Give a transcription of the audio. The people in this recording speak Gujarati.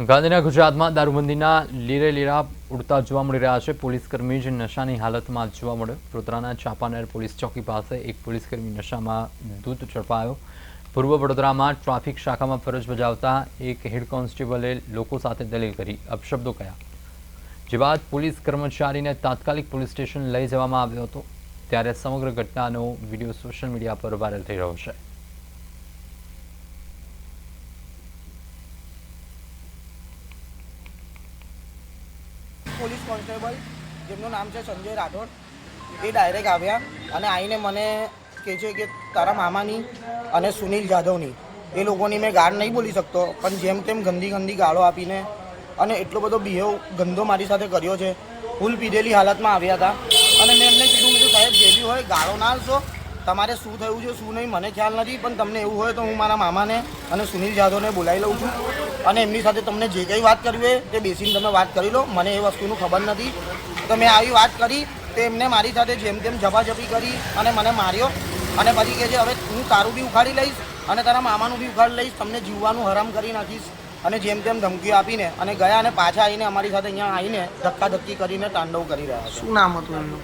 ગાંધીના ગુજરાતમાં દારૂબંધીના લીરે લીરા ઉડતા જોવા મળી રહ્યા છે। પોલીસકર્મી જ નશાની હાલતમાં જોવા મળ્યો। વડોદરાના ચાંપાનેર પોલીસ ચોકી પાસે એક પોલીસકર્મી નશામાં ધૂત ઝડપાયો। પૂર્વ વડોદરામાં ટ્રાફિક શાખામાં ફરજ બજાવતા એક હેડ કોન્સ્ટેબલે લોકો સાથે દલીલ કરી અપશબ્દો કહ્યા, જે બાદ પોલીસ કર્મચારીને તાત્કાલિક પોલીસ સ્ટેશન લઈ જવામાં આવ્યો હતો। ત્યારે સમગ્ર ઘટનાનો વિડીયો સોશિયલ મીડિયા પર વાયરલ થઈ રહ્યો છે। પોલીસ કોન્સ્ટેબલ જેમનું નામ છે સંજય રાઠોડ, એ ડાયરેક્ટ આવ્યા અને આવીને મને કહે છે કે તારા મામાની અને સુનિલ જાધવની, એ લોકોની મેં ગાળ નહીં બોલી શકતો, પણ જેમ તેમ ગંદી ગાળો આપીને અને એટલો બધો બિહેવ ગંદો મારી સાથે કર્યો છે। ફૂલ પીધેલી હાલતમાં આવ્યા હતા અને મેં એમને કીધું, મેં સાહેબ જે બી હોય ગાળો ના આપશો, તમારે શું થયું છે શું નહીં મને ખ્યાલ નથી, પણ તમને એવું હોય તો હું મારા મામાને અને સુનિલ જાધવને બોલાવી લઉં છું અને એમની સાથે તમને જે કંઈ વાત કરવી હોય તે બેસીને તમે વાત કરી લો, મને એ વસ્તુનું ખબર નથી। તો મેં આવી વાત કરી તો એમને મારી સાથે જેમ તેમ ઝપાઝપી કરી અને મને માર્યો અને પછી કહે છે હવે હું તારું બી ઉખાડી લઈશ અને તારા મામાનું બી ઉખાડી લઈશ, તમને જીવવાનું હરામ કરી નાખીશ અને જેમ તેમ ધમકીઓ આપીને અને ગયા અને પાછા આવીને અમારી સાથે અહીંયા આવીને ધક્કાધક્કી કરીને તાંડવ કરી રહ્યા છે। શું નામ હતું એમનું?